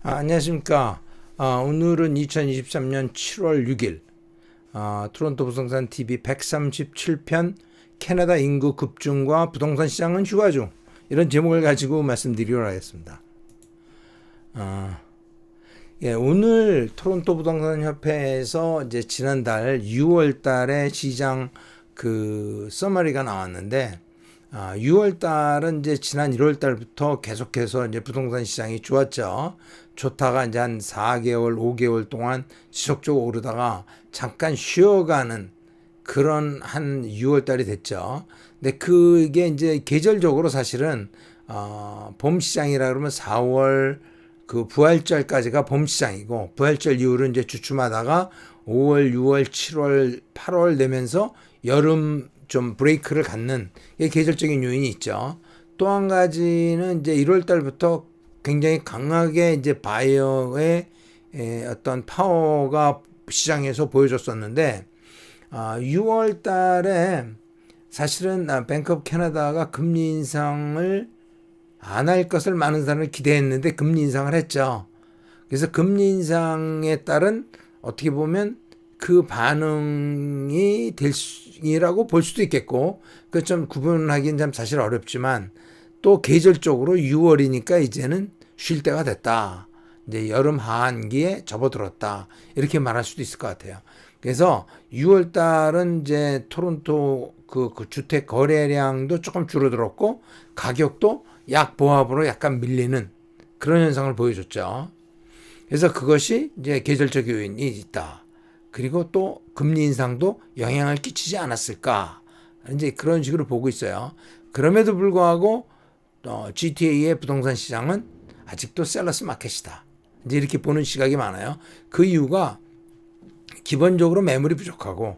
안녕하십니까. 오늘은 2023년 7월 6일 토론토 부동산 TV 137편 캐나다 인구 급증과 부동산 시장은 휴가 중, 이런 제목을 가지고 말씀드리도록 하겠습니다. 오늘 토론토 부동산 협회에서 이제 지난달 6월 달에 시장 서머리가 나왔는데, 6월 달은 이제 지난 1월 달부터 계속해서 이제 부동산 시장이 좋았죠. 좋다가 이제 한 4개월, 5개월 동안 지속적으로 오르다가 잠깐 쉬어가는 그런 한 6월 달이 됐죠. 근데 그게 이제 계절적으로 사실은 봄 시장이라 그러면 4월 부활절까지가 봄 시장이고, 부활절 이후로 이제 주춤하다가 5월, 6월, 7월, 8월 되면서 여름 좀 브레이크를 갖는 계절적인 요인이 있죠. 또 한 가지는 이제 1월 달부터 굉장히 강하게 이제 바이어의 어떤 파워가 시장에서 보여줬었는데, 6월 달에 사실은 뱅크 오브 캐나다가 금리 인상을 안 할 것을 많은 사람이 기대했는데 금리 인상을 했죠. 그래서 금리 인상에 따른 어떻게 보면 그 반응이 될이라고 볼 수도 있겠고, 그 좀 구분하기는 참 사실 어렵지만, 또 계절적으로 6월이니까 이제는 쉴 때가 됐다, 이제 여름 하한기에 접어들었다, 이렇게 말할 수도 있을 것 같아요. 그래서 6월 달은 이제 토론토 그 주택 거래량도 조금 줄어들었고, 가격도 약보합으로 약간 밀리는 그런 현상을 보여줬죠. 그래서 그것이 이제 계절적 요인이 있다. 그리고 또 금리 인상도 영향을 끼치지 않았을까, 이제 그런 식으로 보고 있어요. 그럼에도 불구하고 GTA의 부동산 시장은 아직도 셀러스 마켓이다, 이제 이렇게 보는 시각이 많아요. 그 이유가 기본적으로 매물이 부족하고,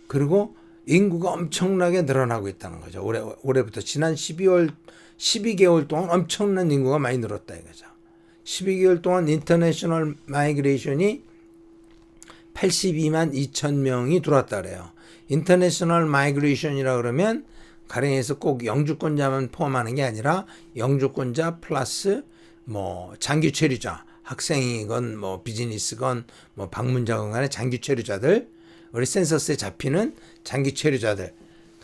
그리고 인구가 엄청나게 늘어나고 있다는 거죠. 올해부터 지난 12개월 동안 엄청난 인구가 많이 늘었다 이거죠. 12개월 동안 인터내셔널 마이그레이션이 82만 2천 명이 들어왔다 그래요. 인터내셔널 마이그레이션이라 그러면 가령해서 꼭 영주권자만 포함하는 게 아니라 영주권자 플러스 장기 체류자, 학생이건 비즈니스건 방문자건 간의 장기 체류자들, 우리 센서스에 잡히는 장기 체류자들,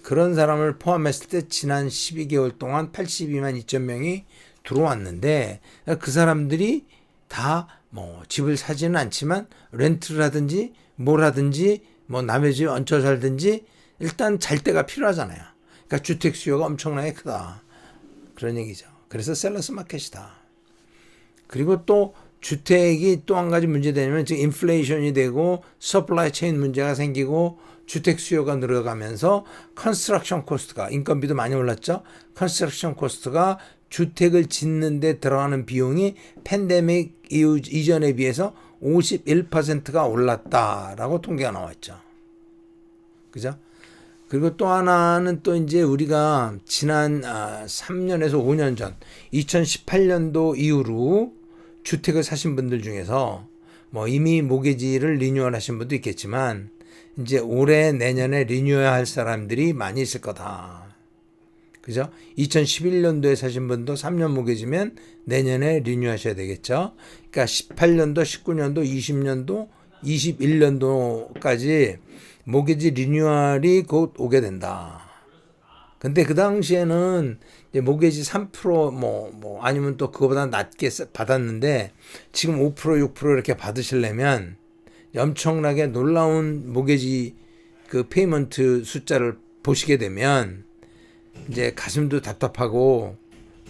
그런 사람을 포함했을 때 지난 12개월 동안 82만 2천 명이 들어왔는데, 그 사람들이 다 집을 사지는 않지만 렌트를 하든지 뭘 하든지 남의 집에 얹혀 살든지 일단 잘 데가 필요하잖아요. 그러니까 주택 수요가 엄청나게 크다, 그런 얘기죠. 그래서 셀러스 마켓이다. 그리고 또 주택이 또 한 가지 문제되냐면, 지금 인플레이션이 되고 서플라이 체인 문제가 생기고 주택 수요가 늘어가면서 컨스트럭션 코스트가, 인건비도 많이 올랐죠. 컨스트럭션 코스트가 주택을 짓는 데 들어가는 비용이 팬데믹 이전에 비해서 51%가 올랐다라고 통계가 나왔죠. 그죠? 그리고 또 하나는 또 이제 우리가 지난 3년에서 5년 전 2018년도 이후로 주택을 사신 분들 중에서 이미 모기지를 리뉴얼 하신 분도 있겠지만, 이제 올해 내년에 리뉴얼 할 사람들이 많이 있을 거다. 그죠? 2011년도에 사신 분도 3년 모기지면 내년에 리뉴하셔야 되겠죠. 그러니까 18년도, 19년도, 20년도, 21년도까지 모기지 리뉴얼이 곧 오게 된다. 근데 그 당시에는 이제 모기지 3% 아니면 또 그거보다 낮게 받았는데, 지금 5%, 6% 이렇게 받으시려면 엄청나게 놀라운 모기지 페이먼트 숫자를 보시게 되면 이제 가슴도 답답하고,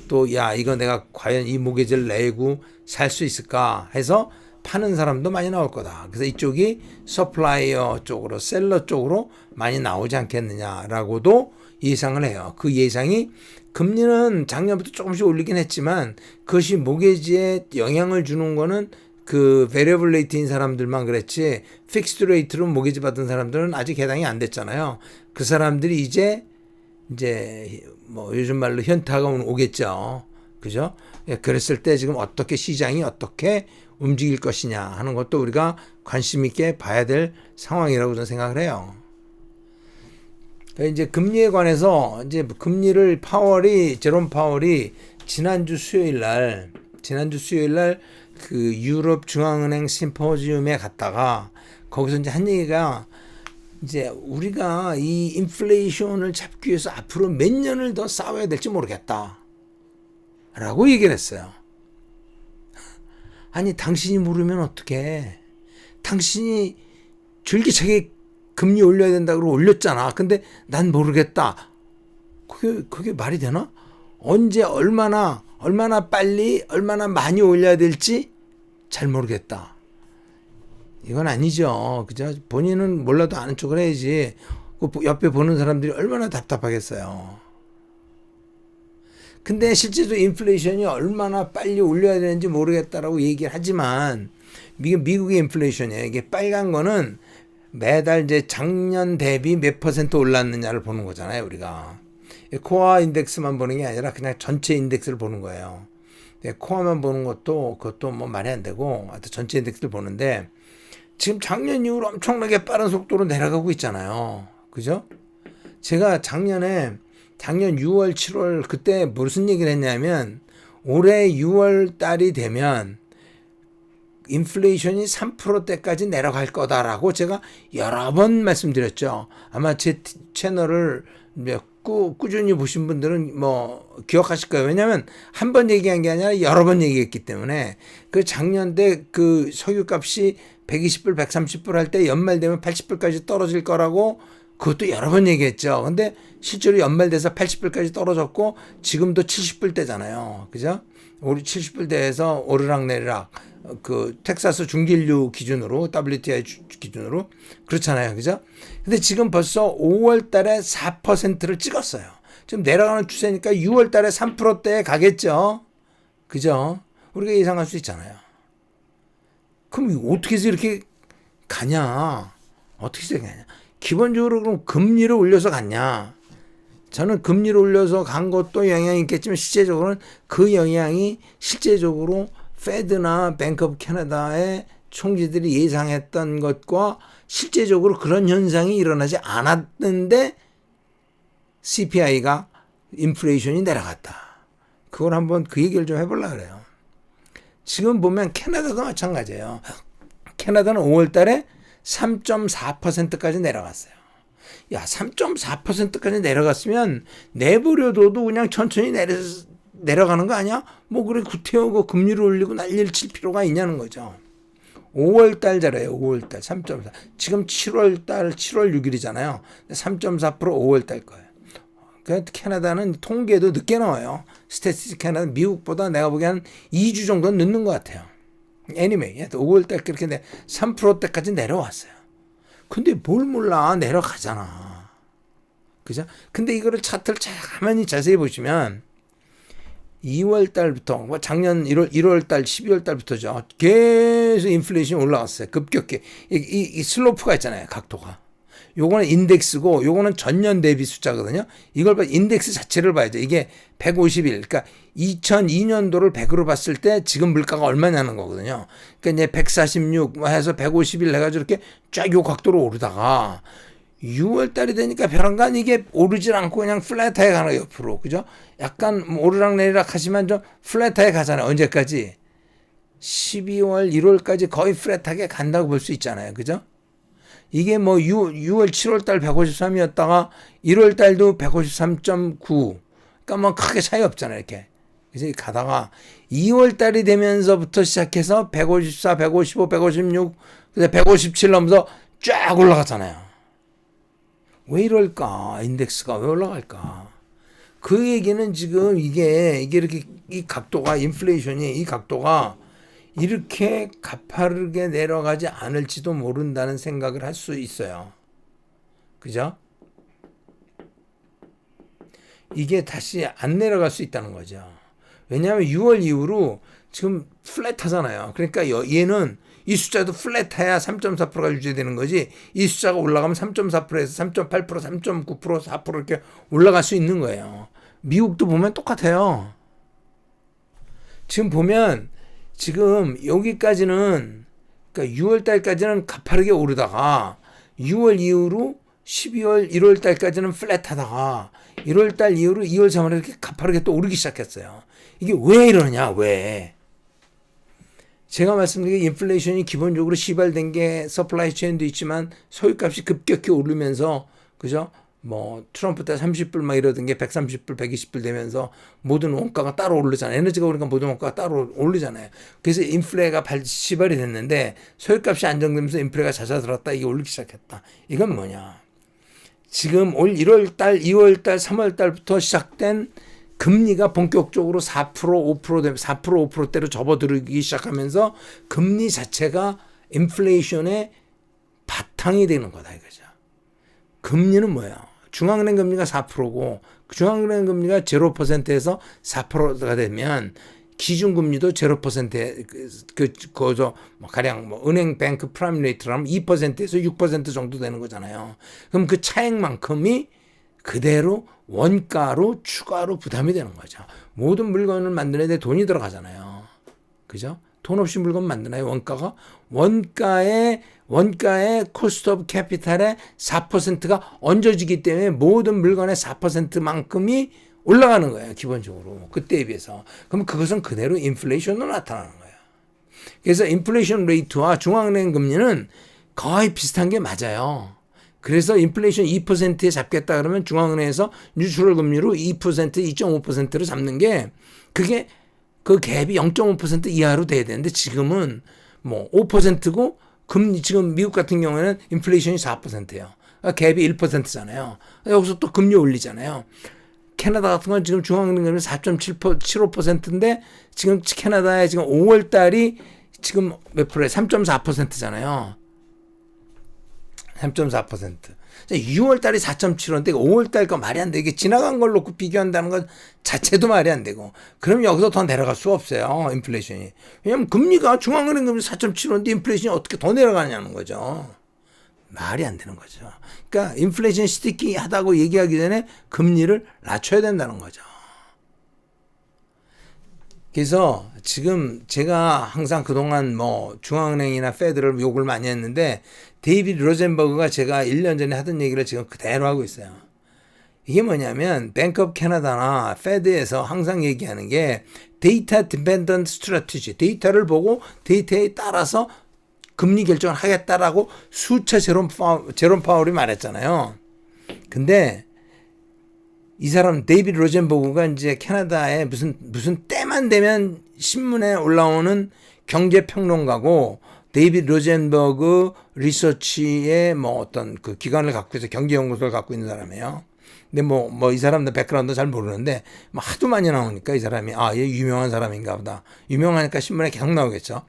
또 이거 내가 과연 이 모기지를 내고 살 수 있을까 해서 파는 사람도 많이 나올 거다. 그래서 이쪽이 서플라이어 쪽으로, 셀러 쪽으로 많이 나오지 않겠느냐라고도 예상을 해요. 그 예상이, 금리는 작년부터 조금씩 올리긴 했지만 그것이 모기지에 영향을 주는 거는 그 베리어블 레이트인 사람들만 그랬지, 픽스드 레이트로 모기지 받은 사람들은 아직 해당이 안 됐잖아요. 그 사람들이 이제 요즘 말로 현타가 오겠죠. 그죠? 그랬을 때 지금 어떻게 시장이 어떻게 움직일 것이냐 하는 것도 우리가 관심 있게 봐야 될 상황이라고 저는 생각을 해요. 이제 금리에 관해서, 이제 금리를 제롬 파월이 지난주 수요일 날 지난주 수요일 날 그 유럽 중앙은행 심포지움에 갔다가 거기서 이제 한 얘기가 이제 우리가 이 인플레이션을 잡기 위해서 앞으로 몇 년을 더 싸워야 될지 모르겠다. 라고 얘기를 했어요. 아니, 당신이 모르면 어떡해. 당신이 줄기차게 금리 올려야 된다고 올렸잖아. 근데 난 모르겠다. 그게 말이 되나? 언제 얼마나 빨리 얼마나 많이 올려야 될지 잘 모르겠다. 이건 아니죠. 그죠? 본인은 몰라도 아는 척을 해야지. 옆에 보는 사람들이 얼마나 답답하겠어요. 근데 실제로 인플레이션이 얼마나 빨리 올려야 되는지 모르겠다라고 얘기를 하지만 미국의 인플레이션이에요. 이게 빨간 거는 매달 이제 작년 대비 몇 퍼센트 올랐느냐를 보는 거잖아요, 우리가. 코어 인덱스만 보는 게 아니라 그냥 전체 인덱스를 보는 거예요. 코어만 보는 그것도 뭐 말이 안 되고, 하여튼 전체 인덱스를 보는데, 지금 작년 이후로 엄청나게 빠른 속도로 내려가고 있잖아요. 그죠? 제가 작년 6월, 7월 그때 무슨 얘기를 했냐면, 올해 6월 달이 되면 인플레이션이 3%대까지 내려갈 거다라고 제가 여러 번 말씀드렸죠. 아마 제 채널을 꾸준히 보신 분들은 뭐 기억하실 거예요. 왜냐하면 한 번 얘기한 게 아니라 여러 번 얘기했기 때문에 그 작년 때 그 석유값이 120불, 130불 할 때 연말 되면 80불까지 떨어질 거라고 그것도 여러 번 얘기했죠. 근데 실제로 연말 돼서 80불까지 떨어졌고 지금도 70불대잖아요. 그죠? 우리 70불대에서 오르락내리락 그 텍사스 중진류 기준으로 WTI 기준으로 그렇잖아요. 그죠? 근데 지금 벌써 5월 달에 4%를 찍었어요. 지금 내려가는 추세니까 6월 달에 3%대에 가겠죠. 그죠? 우리가 예상할 수 있잖아요. 그럼 어떻게 해서 이렇게 가냐? 어떻게 해서 가냐? 기본적으로 그럼 금리를 올려서 갔냐? 저는 금리를 올려서 간 것도 영향이 있겠지만 실제적으로는 그 영향이 실제적으로 페드나 뱅크 오브 캐나다의 총재들이 예상했던 것과 실제적으로 그런 현상이 일어나지 않았는데 CPI가 인플레이션이 내려갔다. 그걸 한번 그 얘기를 좀 해보려고 그래요. 지금 보면 캐나다도 마찬가지예요. 캐나다는 5월 달에 3.4%까지 내려갔어요. 야, 3.4%까지 내려갔으면 내버려둬도 그냥 천천히 내려가는 거 아니야? 뭐 그래 구태우고 금리를 올리고 난리를 칠 필요가 있냐는 거죠. 5월 달자래요. 5월 달 3.4. 지금 7월 달 7월 6일이잖아요. 3.4% 5월 달 거예요. 그러니까 캐나다는 통계도 늦게 나와요. 스태티스틱 캐나다 미국보다 내가 보기엔 한 2주 정도는 늦는 것 같아요. anyway, 5월 달 그렇게 3%대까지 내려왔어요. 근데 뭘 몰라 내려가잖아. 그죠? 근데 이거를 차트를 가만히 자세히 보시면 2월 달부터 작년 1월 달 12월 달부터죠. 계속 인플레이션이 올라갔어요. 급격히. 이 슬로프가 있잖아요. 각도가. 요거는 인덱스고 요거는 전년 대비 숫자거든요. 이걸 봐 인덱스 자체를 봐야죠. 이게 150일. 그러니까 2002년도를 100으로 봤을 때 지금 물가가 얼마냐는 거거든요. 그러니까 이제 146 해서 150일 해가지고 이렇게 쫙 요 각도로 오르다가 6월 달이 되니까 별안간 이게 오르질 않고 그냥 플랫하게 가는 거예요. 옆으로. 그죠? 약간 오르락내리락 하지만 좀 플랫하게 가잖아요. 언제까지? 12월, 1월까지 거의 플랫하게 간다고 볼 수 있잖아요. 그죠? 이게 뭐 6월, 7월 달 153이었다가 1월 달도 153.9. 그러니까 뭐 크게 차이 없잖아요. 이렇게. 그래서 가다가 2월 달이 되면서부터 시작해서 154, 155, 156, 157 넘어서 쫙 올라갔잖아요. 왜 이럴까? 인덱스가 왜 올라갈까? 그 얘기는 지금 이게 이렇게 이 각도가 인플레이션이 이 각도가 이렇게 가파르게 내려가지 않을지도 모른다는 생각을 할 수 있어요. 그죠? 이게 다시 안 내려갈 수 있다는 거죠. 왜냐하면 6월 이후로 지금 플랫하잖아요. 그러니까 얘는 이 숫자도 플랫해야 3.4%가 유지되는 거지. 이 숫자가 올라가면 3.4%에서 3.8%, 3.9%, 4% 이렇게 올라갈 수 있는 거예요. 미국도 보면 똑같아요. 지금 보면 지금 여기까지는 그러니까 6월 달까지는 가파르게 오르다가 6월 이후로 12월, 1월 달까지는 플랫하다가 1월 달 이후로 2월, 3월 이렇게 가파르게 또 오르기 시작했어요. 이게 왜 이러냐? 왜? 제가 말씀드린 게 인플레이션이 기본적으로 시발된 게 서플라이 체인도 있지만 소유값이 급격히 오르면서 그죠? 뭐 트럼프 때 30불 막 이러던 게 130불, 120불 되면서 모든 원가가 따로 오르잖아요. 에너지가 오르니까 모든 원가가 따로 오르잖아요. 그래서 인플레가 시발이 됐는데 소유값이 안정되면서 인플레가 잦아들었다. 이게 오르기 시작했다. 이건 뭐냐? 지금 올 1월달, 2월달, 3월달부터 시작된 금리가 본격적으로 4%, 5% 되면 4%, 5%대로 접어들기 시작하면서 금리 자체가 인플레이션의 바탕이 되는 거다 이거죠. 금리는 뭐야? 중앙은행 금리가 4%고 중앙은행 금리가 0%에서 4%가 되면 기준금리도 0%에 그저 가령 뭐 은행 뱅크 프라임 레이트라면 2%에서 6% 정도 되는 거잖아요. 그럼 그 차액만큼이 그대로 원가로 추가로 부담이 되는 거죠. 모든 물건을 만드는데 돈이 들어가잖아요. 그죠? 돈 없이 물건 만드나요? 원가의 코스트 오브 캐피탈의 4%가 얹어지기 때문에 모든 물건의 4%만큼이 올라가는 거예요. 기본적으로. 그때에 비해서. 그럼 그것은 그대로 인플레이션으로 나타나는 거예요. 그래서 인플레이션 레이트와 중앙은행 금리는 거의 비슷한 게 맞아요. 그래서 인플레이션 2%에 잡겠다 그러면 중앙은행에서 뉴트럴 금리로 2%, 2.5%를 잡는 게 그게 그 갭이 0.5% 이하로 돼야 되는데 지금은 뭐 5%고 금리 지금 미국 같은 경우에는 인플레이션이 4%예요. 그러니까 갭이 1%잖아요. 여기서 또 금리 올리잖아요. 캐나다 같은 건 지금 중앙은행이 4.75%인데 지금 캐나다의 지금 5월 달이 지금 몇 프로에 3.4%잖아요. 3.4%. 6월 달이 4.75인데 5월 달 거 말이 안 돼. 이게 지나간 걸 놓고 비교한다는 것 자체도 말이 안 되고. 그럼 여기서 더 내려갈 수가 없어요. 인플레이션이. 왜냐면 금리가 중앙은행 금리 4.75인데 인플레이션이 어떻게 더 내려가냐는 거죠. 말이 안 되는 거죠. 그러니까 인플레이션 스티키하다고 얘기하기 전에 금리를 낮춰야 된다는 거죠. 그래서 지금 제가 항상 그동안 뭐 중앙은행이나 페드를 욕을 많이 했는데 데이비드 로젠버그가 제가 1년 전에 하던 얘기를 지금 그대로 하고 있어요. 이게 뭐냐면 뱅크 오브 캐나다나 페드에서 항상 얘기하는 게 데이터 디펜던트 스트래티지, 데이터를 보고 데이터에 따라서 금리 결정을 하겠다라고 수차 제롬 파월이 말했잖아요. 근데 이 사람 데이비드 로젠버그가 이제 캐나다에 무슨 때만 되면 신문에 올라오는 경제평론가고 데이비드 로젠버그 리서치의 뭐 어떤 그 기관을 갖고 있어 경제연구소를 갖고 있는 사람이에요. 근데 뭐 이 사람들 백그라운드 잘 모르는데 뭐 하도 많이 나오니까 이 사람이 얘 유명한 사람인가 보다. 유명하니까 신문에 계속 나오겠죠.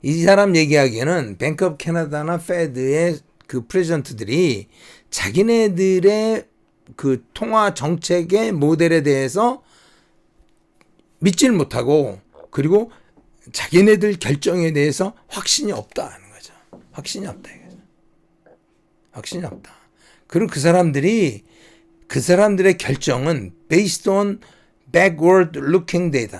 이 사람 얘기하기에는 뱅크 오브 캐나다나 페드의 그 프레지던트들이 자기네들의 그 통화 정책의 모델에 대해서 믿지를 못하고 그리고 자기네들 결정에 대해서 확신이 없다 하는 거죠. 확신이 없다 이거죠. 확신이 없다. 그리고 그 사람들의 결정은 based on backward looking data.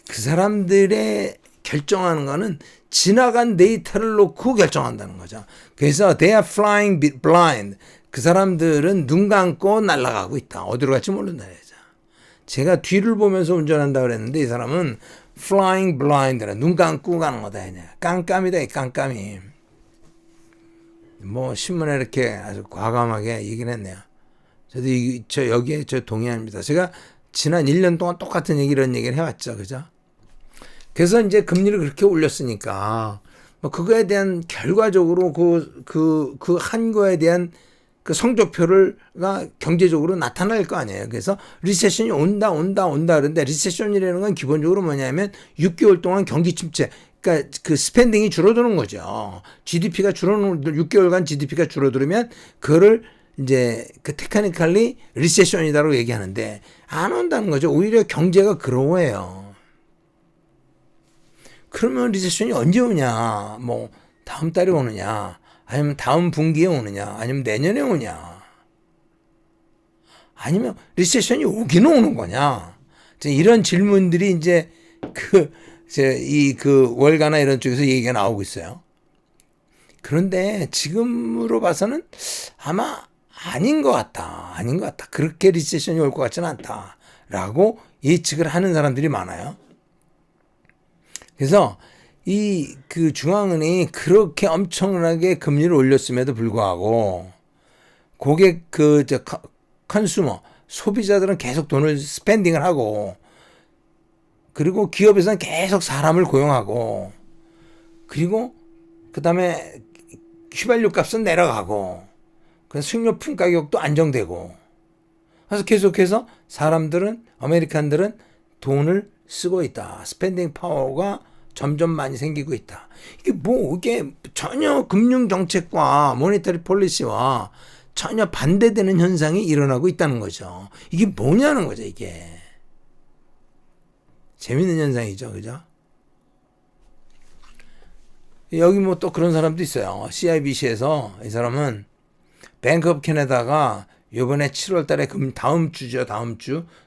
그 사람들의 결정하는 거는 지나간 데이터를 놓고 결정한다는 거죠. 그래서 they are flying blind. 그 사람들은 눈 감고 날아가고 있다. 어디로 갈지 모른다. 제가 뒤를 보면서 운전한다 그랬는데 이 사람은 flying blind라 눈 감고 가는 거다. 깜깜이다. 깜깜이. 뭐 신문에 이렇게 아주 과감하게 얘기를 했네요. 저도 여기에 동의합니다. 제가 지난 1년 동안 똑같은 이런 얘기를 해왔죠. 그죠? 그래서 이제 금리를 그렇게 올렸으니까 뭐 그거에 대한 결과적으로 그 한 거에 대한 그 성적표가 경제적으로 나타날 거 아니에요. 그래서 리세션이 온다. 그런데 리세션이라는 건 기본적으로 뭐냐면 6개월 동안 경기 침체. 그러니까 그 스펜딩이 줄어드는 거죠. GDP가 6개월간 GDP가 줄어들면 그거를 이제 그 테크니컬리 리세션이다라고 얘기하는데 안 온다는 거죠. 오히려 경제가 그로워해요. 그러면 리세션이 언제 오냐? 뭐 다음 달에 오느냐? 아니면 다음 분기에 오느냐? 아니면 내년에 오냐? 아니면 리세션이 오기는 오는 거냐? 이런 질문들이 이제 그 월가나 이런 쪽에서 얘기가 나오고 있어요. 그런데 지금으로 봐서는 아마 아닌 것 같다. 그렇게 리세션이 올 것 같지는 않다라고 예측을 하는 사람들이 많아요. 그래서 이 그 중앙은행이 그렇게 엄청나게 금리를 올렸음에도 불구하고 고객 컨슈머 소비자들은 계속 돈을 스pen딩을 하고 그리고 기업에서는 계속 사람을 고용하고 그리고 그다음에 휘발유 값은 내려가고 그래서 식료품 가격도 안정되고 그래서 계속해서 사람들은 아메리칸들은 돈을 쓰고 있다. 스pen딩 파워가 점점 많이 생기고 있다. 이게 전혀 금융 정책과 모니터리 폴리시와 전혀 반대되는 현상이 일어나고 있다는 거죠. 이게 뭐냐는 거죠, 이게. 재밌는 현상이죠, 그죠? 여기 뭐 또 그런 사람도 있어요. CIBC에서 이 사람은 뱅크 오브 캐나다가 요번에 7월 달에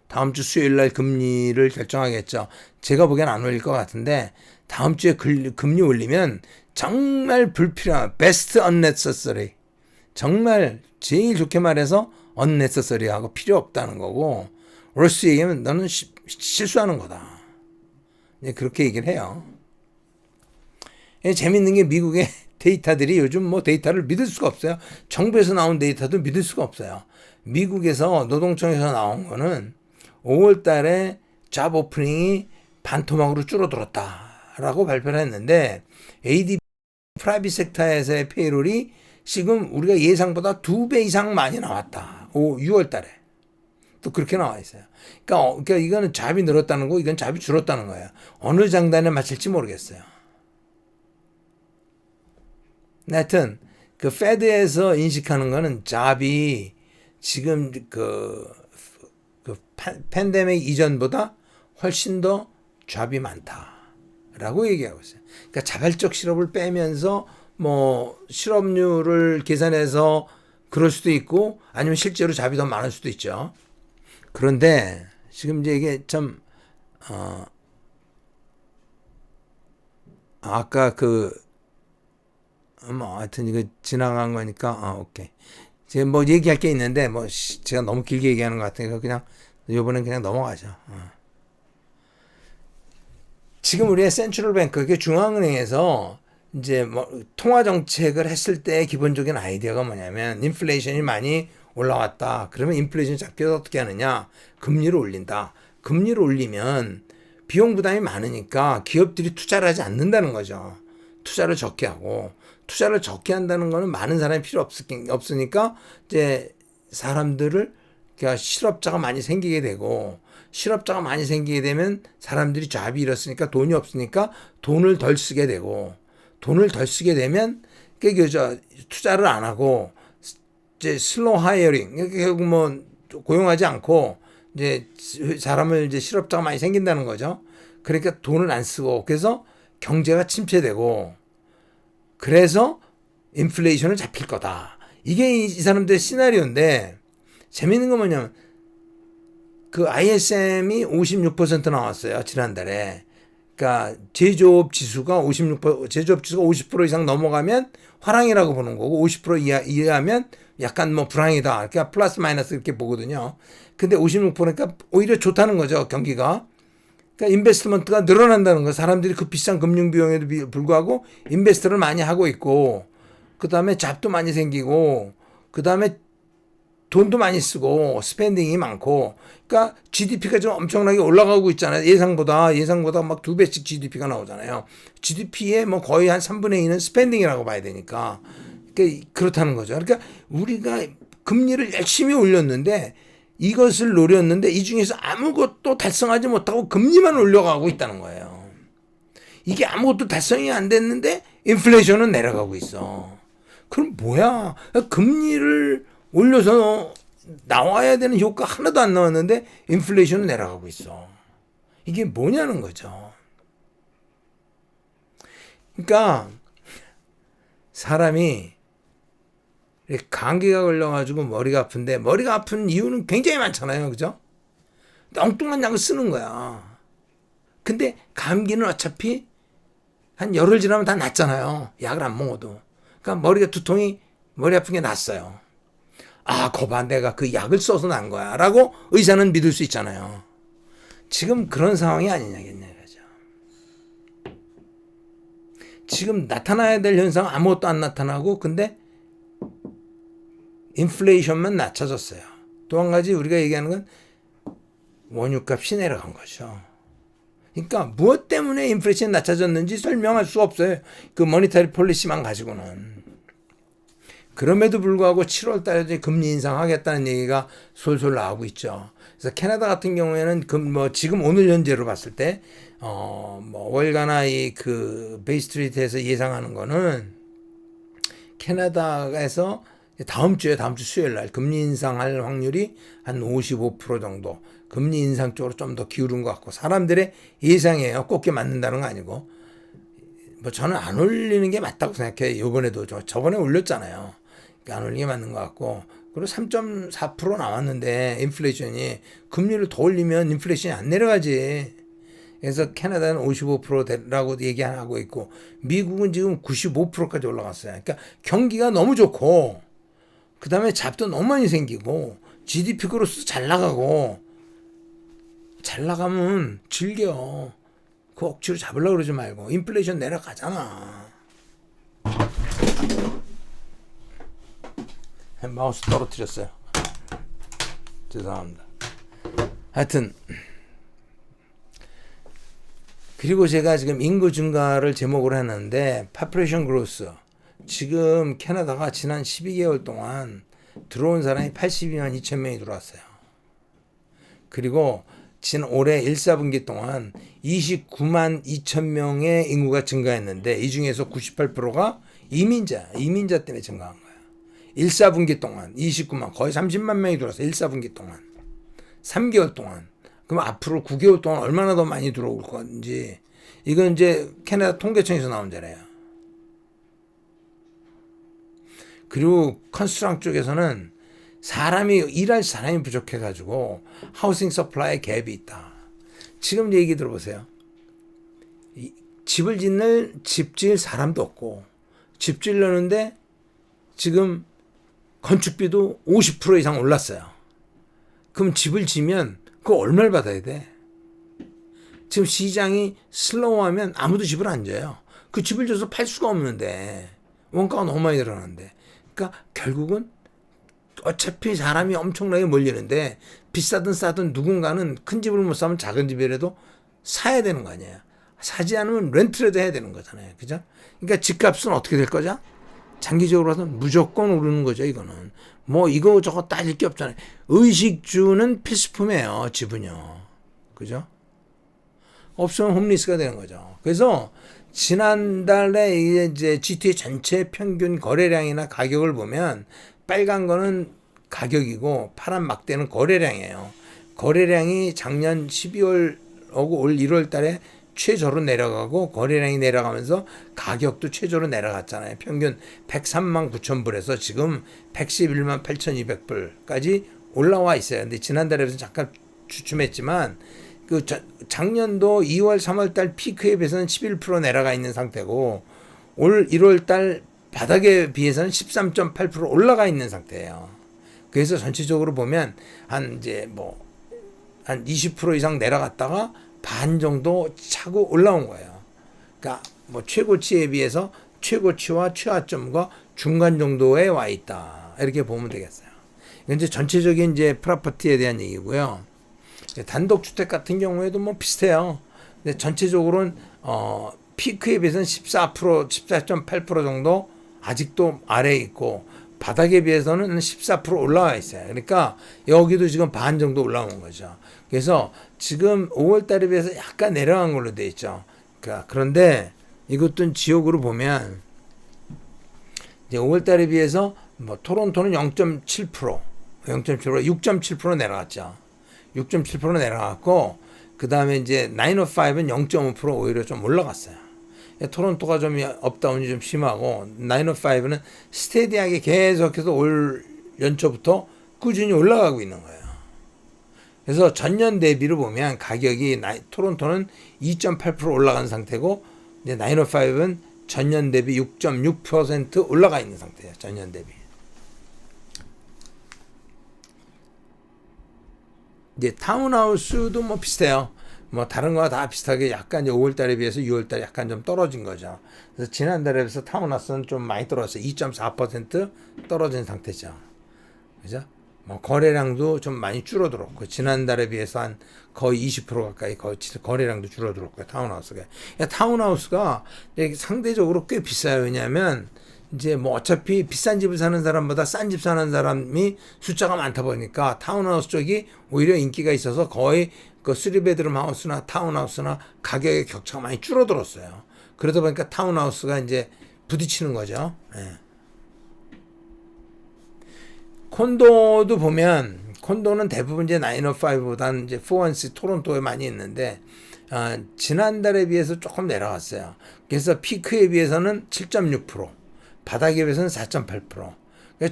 다음 주 수요일 날 금리를 결정하겠죠. 제가 보기엔 안 올릴 것 같은데 다음 주에 금리 올리면 정말 불필요한 best unnecessary 정말 제일 좋게 말해서 unnecessary 하고 필요 없다는 거고 월스 얘기하면 너는 실수하는 거다. 그렇게 얘기를 해요. 재밌는 게 미국의 데이터들이 요즘 뭐 데이터를 믿을 수가 없어요. 정부에서 나온 데이터도 믿을 수가 없어요. 미국에서 노동청에서 나온 거는 5월 달에 잡 오프닝이 반토막으로 줄어들었다라고 발표를 했는데 ADP 프라이빗 섹터에서의 페이롤이 지금 우리가 예상보다 2배 이상 많이 나왔다. 6월 달에. 또 그렇게 나와 있어요. 그러니까 이거는 잡이 늘었다는 거고 이건 잡이 줄었다는 거예요. 어느 장단에 맞출지 모르겠어요. 하여튼 그 페드에서 인식하는 거는 잡이 지금 그 팬데믹 이전보다 훨씬 더 잡이 많다라고 얘기하고 있어요. 그러니까 자발적 실업을 빼면서 뭐 실업률을 계산해서 그럴 수도 있고 아니면 실제로 잡이 더 많을 수도 있죠. 그런데 지금 이제 이게 참 아까 뭐 하여튼 이거 지나간 거니까 오케이. 제가 뭐 얘기할 게 있는데 뭐 제가 너무 길게 얘기하는 것 같으니까 그냥 이번엔 그냥 넘어가죠. 지금 우리의 센트럴 뱅크, 그게 중앙은행에서 이제 뭐 통화 정책을 했을 때 기본적인 아이디어가 뭐냐면 인플레이션이 많이 올라왔다. 그러면 인플레이션 잡기를 어떻게 하느냐? 금리를 올린다. 금리를 올리면 비용 부담이 많으니까 기업들이 투자를 하지 않는다는 거죠. 투자를 적게 하고 투자를 적게 한다는 거는 많은 사람이 필요 없으니까 이제 사람들을 그러니까 실업자가 많이 생기게 되고 실업자가 많이 생기게 되면 사람들이 잡이 잃었으니까 돈이 없으니까 돈을 덜 쓰게 되고 돈을 덜 쓰게 되면 그저 투자를 안 하고 이제 슬로우 하이어링 결국 뭐 고용하지 않고 이제 사람을 이제 실업자가 많이 생긴다는 거죠. 그러니까 돈을 안 쓰고 그래서 경제가 침체되고 그래서 인플레이션을 잡힐 거다. 이게 이 사람들의 시나리오인데 재밌는 건 뭐냐면 그 ISM이 56% 나왔어요. 지난달에. 그러니까 제조업 지수가 50% 이상 넘어가면 화랑이라고 보는 거고 50% 이하면 약간 뭐 불황이다. 그러니까 플러스 마이너스 이렇게 보거든요. 근데 56%니까 오히려 좋다는 거죠. 경기가. 그러니까 인베스트먼트가 늘어난다는 거. 사람들이 그 비싼 금융 비용에도 불구하고 인베스트를 많이 하고 있고 그다음에 잡도 많이 생기고 그다음에 돈도 많이 쓰고 스pen딩이 많고 그러니까 GDP가 좀 엄청나게 올라가고 있잖아요. 예상보다 막 2배씩 GDP가 나오잖아요. GDP의 뭐 거의 한 3분의 2는 스pen딩이라고 봐야 되니까 그러니까 그렇다는 거죠. 그러니까 우리가 금리를 열심히 올렸는데 이것을 노렸는데 이 중에서 아무것도 달성하지 못하고 금리만 올려가고 있다는 거예요. 이게 아무것도 달성이 안 됐는데 인플레이션은 내려가고 있어. 그럼 뭐야? 금리를 올려서 나와야 되는 효과 하나도 안 나왔는데 인플레이션은 내려가고 있어. 이게 뭐냐는 거죠. 그러니까 사람이 감기가 걸려가지고 머리가 아픈데 머리가 아픈 이유는 굉장히 많잖아요. 그죠? 엉뚱한 약을 쓰는 거야. 근데 감기는 어차피 한 열흘 지나면 다 낫잖아요. 약을 안 먹어도. 그러니까 머리가 두통이 머리 아픈 게 낫어요. 아, 거봐, 내가 그 약을 써서 난 거야. 라고 의사는 믿을 수 있잖아요. 지금 그런 상황이 아니냐겠냐, 이거죠. 지금 나타나야 될 현상 아무것도 안 나타나고 근데 인플레이션만 낮춰졌어요. 또 한 가지 우리가 얘기하는 건 원유값이 내려간 거죠. 그러니까 무엇 때문에 인플레이션이 낮춰졌는지 설명할 수가 없어요. 그 모니터리 폴리시만 가지고는. 그럼에도 불구하고 7월 달에 금리 인상하겠다는 얘기가 솔솔 나오고 있죠. 그래서 캐나다 같은 경우에는 지금 오늘 현재로 봤을 때 월가나 그 베이스트리트에서 예상하는 거는 캐나다에서 다음 주 수요일 날 금리 인상할 확률이 한 55% 정도. 금리 인상 쪽으로 좀 더 기울은 것 같고 사람들의 예상이에요. 꼭게 맞는다는 거 아니고. 저는 안 올리는 게 맞다고 생각해요. 이번에도 저번에 올렸잖아요. 안 올리는 게 맞는 것 같고. 그리고 3.4% 나왔는데 인플레이션이 금리를 더 올리면 인플레이션이 안 내려가지. 그래서 캐나다는 55%라고 얘기하고 있고 미국은 지금 95%까지 올라갔어요. 그러니까 경기가 너무 좋고 그 다음에 잡도 너무 많이 생기고 GDP 그로서 잘 나가고 잘 나가면 즐겨. 그 억지로 잡으려고 그러지 말고 인플레이션 내려가잖아. 마우스 떨어뜨렸어요. 죄송합니다. 하여튼 그리고 제가 지금 인구 증가를 제목으로 했는데 population growth 지금 캐나다가 지난 12개월 동안 들어온 사람이 82만 2천 명이 들어왔어요. 그리고 지난 올해 1사분기 동안 29만 2천 명의 인구가 증가했는데 이 중에서 98%가 이민자 때문에 증가한 거예요. 1사분기 동안 29만 거의 30만 명이 들어왔어요. 1사분기 동안 3개월 동안. 그럼 앞으로 9개월 동안 얼마나 더 많이 들어올 건지 이건 이제 캐나다 통계청에서 나온 자료예요. 그리고 컨스트럭션 쪽에서는 일할 사람이 부족해가지고 하우싱 서플라이 갭이 있다. 지금 얘기 들어보세요. 집을 지을 사람도 없고 집 지으려는데 지금 건축비도 50% 이상 올랐어요. 그럼 집을 지면 그거 얼마를 받아야 돼? 지금 시장이 슬로우하면 아무도 집을 안 줘요. 그 집을 줘서 팔 수가 없는데 원가가 너무 많이 늘어나는데 그러니까 결국은 어차피 사람이 엄청나게 몰리는데 비싸든 싸든 누군가는 큰 집을 못 사면 작은 집이라도 사야 되는 거 아니에요. 사지 않으면 렌트라도 해야 되는 거잖아요. 그죠? 그러니까 집값은 어떻게 될 거죠? 장기적으로 봐서는 무조건 오르는 거죠. 이거는 이거 저거 따질 게 없잖아요. 의식주는 필수품이에요. 집은요. 그죠? 없으면 홈리스가 되는 거죠. 그래서 지난달에 이제 GTA 전체 평균 거래량이나 가격을 보면 빨간 거는 가격이고 파란 막대는 거래량이에요. 거래량이 작년 12월하고 올 1월 달에 최저로 내려가고 거래량이 내려가면서 가격도 최저로 내려갔잖아요. 평균 103만 9천 불에서 지금 111만 8,200불까지 올라와 있어요. 근데 지난달에 비해서 잠깐 주춤했지만 작년도 2월 3월 달 피크에 비해서는 11% 내려가 있는 상태고 올 1월 달 바닥에 비해서는 13.8% 올라가 있는 상태예요. 그래서 전체적으로 보면 한 20% 이상 내려갔다가 반 정도 차고 올라온 거예요. 그러니까 최고치에 비해서 최고치와 최하점과 중간 정도에 와 있다. 이렇게 보면 되겠어요. 이제 전체적인 프로퍼티에 대한 얘기고요. 단독 주택 같은 경우에도 비슷해요. 근데 전체적으로는 피크에 비해서는 14.8% 정도 아직도 아래에 있고 바닥에 비해서는 14% 올라와 있어요. 그러니까 여기도 지금 반 정도 올라온 거죠. 그래서 지금 5월 달에 비해서 약간 내려간 걸로 돼 있죠. 그런데 이것도 지역으로 보면 이제 5월 달에 비해서 토론토는 0.7%, 6.7% 내려갔죠. 6.7% 내려갔고 그 다음에 이제 905는 0.5% 오히려 좀 올라갔어요. 토론토가 좀 업다운이 좀 심하고 905는 스테디하게 계속해서 올 연초부터 꾸준히 올라가고 있는 거예요. 그래서 전년 대비로 보면 가격이 토론토는 2.8% 올라간 상태고 이제 905는 전년 대비 6.6% 올라가 있는 상태예요. 전년 대비. 이제 타운하우스도 비슷해요. 뭐 다른 거와 다 비슷하게 약간 이제 5월 달에 비해서 6월 달에 약간 좀 떨어진 거죠. 그래서 지난달에 비해서 타운하우스는 좀 많이 떨어졌어요. 2.4% 떨어진 상태죠. 그죠? 뭐 거래량도 좀 많이 줄어들었고 지난달에 비해서 한 거의 20% 가까이 거래량도 줄어들었고요. 타운하우스가. 그러니까 타운하우스가 상대적으로 꽤 비싸요. 왜냐하면 이제 뭐 어차피 비싼 집을 사는 사람보다 싼 집 사는 사람이 숫자가 많다 보니까 타운하우스 쪽이 오히려 인기가 있어서 거의 그 3베드룸 하우스나 타운하우스나 가격의 격차가 많이 줄어들었어요. 그러다 보니까 타운하우스가 이제 부딪히는 거죠. 예. 콘도도 보면 콘도는 대부분 이제 905보다는 이제 413 토론토에 많이 있는데 지난달에 비해서 조금 내려갔어요. 그래서 피크에 비해서는 7.6%, 바닥에 비해서는 4.8%. 그러니까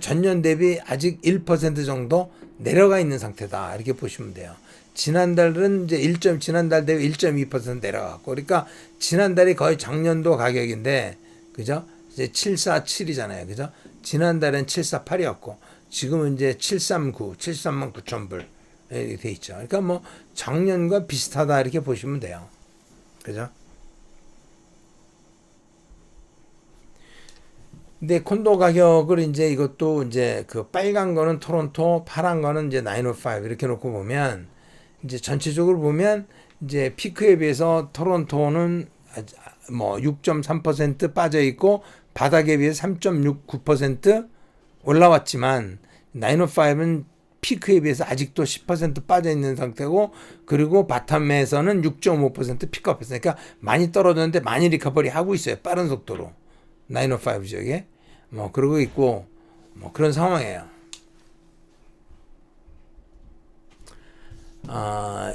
전년 대비 아직 1% 정도 내려가 있는 상태다. 이렇게 보시면 돼요. 지난달은 이제 지난달 대비 1.2% 내려갔고, 그러니까 지난달이 거의 작년도 가격인데, 그죠? 이제 747이잖아요. 그죠? 지난달엔 748이었고, 지금은 이제 739, 73만 9천 불 이렇게 돼 있죠. 그러니까 뭐 작년과 비슷하다 이렇게 보시면 돼요. 그죠? 근데 콘도 가격을 이제 이것도 이제 그 빨간 거는 토론토, 파란 거는 이제 905 이렇게 놓고 보면 이제 전체적으로 보면 이제 피크에 비해서 토론토는 뭐 6.3% 빠져 있고 바닥에 비해 3.69% 올라왔지만 905는 피크에 비해서 아직도 10% 빠져 있는 상태고 그리고 바텀에서는 6.5% 픽업했어요. 그러니까 많이 떨어졌는데 많이 리커버리 하고 있어요. 빠른 속도로. 905 지역에 뭐 그러고 있고 뭐 그런 상황이에요.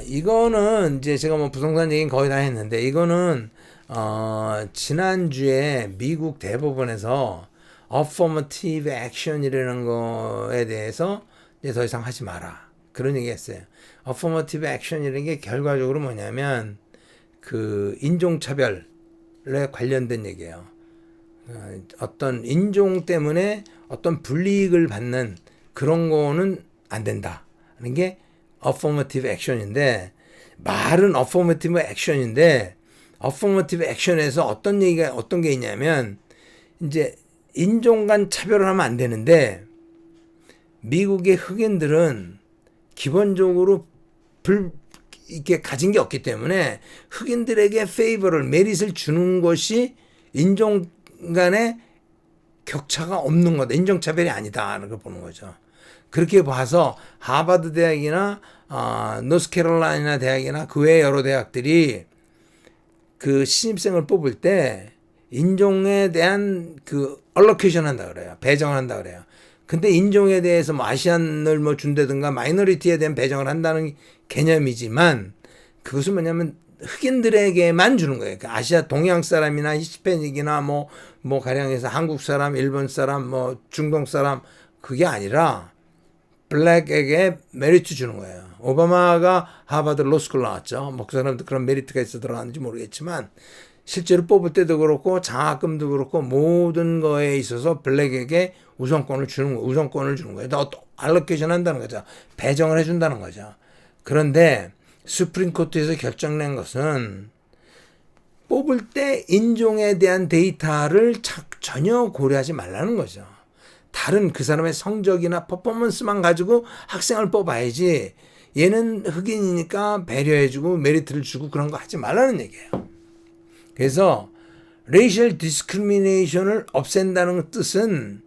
이거는 이제 제가 뭐 부동산 얘기는 거의 다 했는데 이거는 지난주에 미국 대법원에서 affirmative action이라는 거에 대해서 이제 더 이상 하지 마라. 그런 얘기 했어요. affirmative action이라는 게 결과적으로 뭐냐면 그 인종차별에 관련된 얘기예요. 어떤 인종 때문에 어떤 불이익을 받는 그런 거는 안 된다. 하는 게 affirmative action인데 말은 affirmative action인데 affirmative action에서 어떤 게 있냐면 이제 인종 간 차별을 하면 안 되는데 미국의 흑인들은 기본적으로 이렇게 가진 게 없기 때문에 흑인들에게 페이버를 메릿을 주는 것이 인종 간의 격차가 없는 거다. 인종차별이 아니다라는 걸 보는 거죠. 그렇게 봐서 하버드 대학이나 노스캐롤라이나 대학이나 그 외 여러 대학들이 그 신입생을 뽑을 때 인종에 대한 그 얼로케이션 한다 그래요. 배정을 한다 그래요. 근데 인종에 대해서 뭐 아시안을 뭐 준다든가 마이너리티에 대한 배정을 한다는 개념이지만 그것은 뭐냐면 흑인들에게만 주는 거예요. 그러니까 아시아 동양 사람이나 히스패닉이나 뭐 가령해서 한국 사람, 일본 사람, 뭐 중동 사람 그게 아니라 블랙에게 메리트 주는 거예요. 오바마가 하버드 로스쿨 나왔죠. 뭐 그 사람도 그런 메리트가 있어 들어갔는지 모르겠지만 실제로 뽑을 때도 그렇고 장학금도 그렇고 모든 거에 있어서 블랙에게 우선권을 주는 거예요. 또 알로케이션 한다는 거죠. 배정을 해준다는 거죠. 그런데 수프림 코트에서 결정낸 것은 뽑을 때 인종에 대한 데이터를 전혀 고려하지 말라는 거죠. 다른 그 사람의 성적이나 퍼포먼스만 가지고 학생을 뽑아야지 얘는 흑인이니까 배려해주고 메리트를 주고 그런 거 하지 말라는 얘기예요. 그래서 레이셜 디스크리미네이션을 없앤다는 뜻은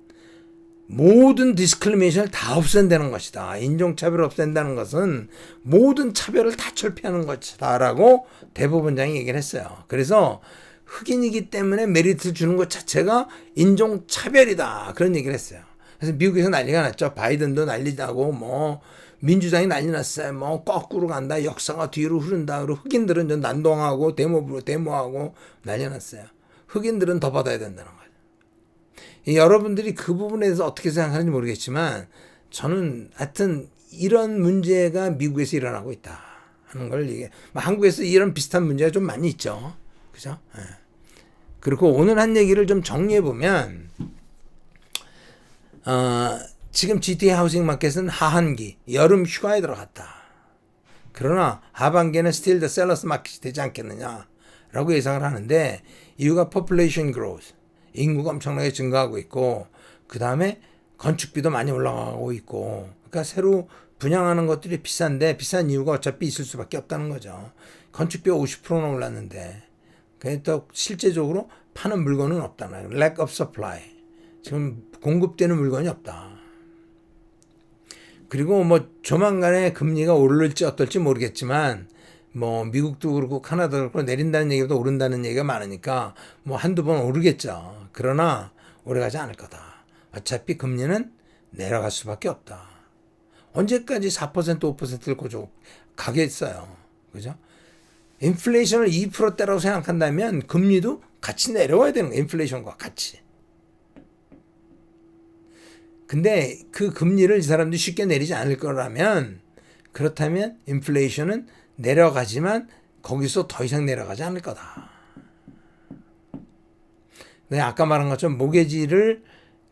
모든 디스크리미네이션을 다 없앤다는 것이다. 인종차별을 없앤다는 것은 모든 차별을 다 철폐하는 것이다 라고 대법원장이 얘기를 했어요. 그래서 흑인이기 때문에 메리트를 주는 것 자체가 인종차별이다. 그런 얘기를 했어요. 그래서 미국에서 난리가 났죠. 바이든도 난리 나고 뭐 민주당이 난리 났어요. 뭐 거꾸로 간다. 역사가 뒤로 흐른다. 그리고 흑인들은 좀 난동하고 데모하고 난리 났어요. 흑인들은 더 받아야 된다는 거예요. 여러분들이 그 부분에 대해서 어떻게 생각하는지 모르겠지만 저는 하여튼 이런 문제가 미국에서 일어나고 있다 하는 걸 얘기해. 한국에서 이런 비슷한 문제가 좀 많이 있죠. 그죠? 네. 그리고 오늘 한 얘기를 좀 정리해 보면 지금 GTA 하우싱 마켓은 하한기, 여름 휴가에 들어갔다. 그러나 하반기에는 still the seller's market이 되지 않겠느냐라고 예상을 하는데 이유가 population growth, 인구가 엄청나게 증가하고 있고 그 다음에 건축비도 많이 올라가고 있고 그러니까 새로 분양하는 것들이 비싼데 비싼 이유가 어차피 있을 수밖에 없다는 거죠. 건축비가 50%나 올랐는데 또 실제적으로 파는 물건은 없다는 거예요. lack of supply. 지금 공급되는 물건이 없다. 그리고 뭐 조만간에 금리가 오를지 어떨지 모르겠지만 뭐 미국도 그렇고 카나다도 그렇고 내린다는 얘기보다 오른다는 얘기가 많으니까 뭐 한두 번 오르겠죠. 그러나 오래가지 않을 거다. 어차피 금리는 내려갈 수밖에 없다. 언제까지 4% 5%를 고조 가겠어요. 그죠? 인플레이션을 2%대라고 생각한다면 금리도 같이 내려와야 되는 거예요. 인플레이션과 같이. 근데 그 금리를 이 사람들이 쉽게 내리지 않을 거라면 그렇다면 인플레이션은 내려가지만 거기서 더 이상 내려가지 않을 거다. 내가 아까 말한 것처럼 모기지를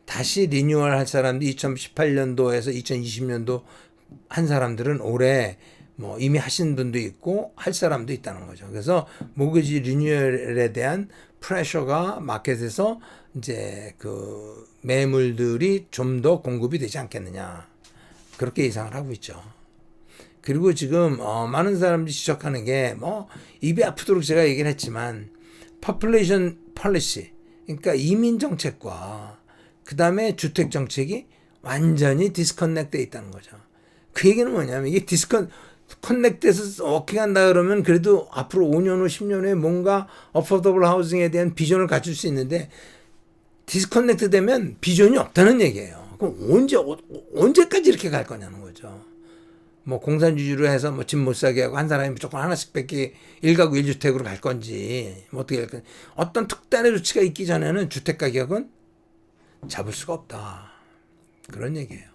다시 리뉴얼 할 사람들이 2018년도에서 2020년도 한 사람들은 올해 뭐 이미 하신 분도 있고 할 사람도 있다는 거죠. 그래서 모기지 리뉴얼에 대한 프레셔가 마켓에서 이제 그 매물들이 좀 더 공급이 되지 않겠느냐 그렇게 예상을 하고 있죠. 그리고 지금 많은 사람들이 지적하는 게 뭐 입이 아프도록 제가 얘기를 했지만 population policy 그러니까 이민 정책과 그 다음에 주택 정책이 완전히 디스커넥트 돼 있다는 거죠. 그 얘기는 뭐냐면 이게 커넥트해서 워킹한다 그러면 그래도 앞으로 5년 후 10년 후에 뭔가 어포더블 하우징에 대한 비전을 갖출 수 있는데 디스커넥트 되면 비전이 없다는 얘기예요. 그럼 언제까지 이렇게 갈 거냐는 거죠. 뭐 공산주의로 해서 뭐 집 못 사게 하고 한 사람이 무조건 하나씩 뺏기 1가구 1주택으로 갈 건지 뭐 어떻게 할 건지 어떤 특단의 조치가 있기 전에는 주택 가격은 잡을 수가 없다. 그런 얘기예요.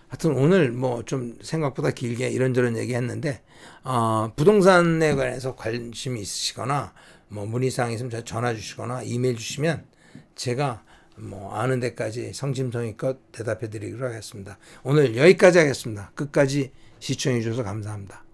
하여튼 오늘 뭐 좀 생각보다 길게 이런저런 얘기했는데 부동산에 관해서 관심이 있으시거나 뭐 문의사항 있으면 전화 주시거나 이메일 주시면 제가 뭐 아는 데까지 성심성의껏 대답해 드리도록 하겠습니다. 오늘 여기까지 하겠습니다. 끝까지 시청해 주셔서 감사합니다.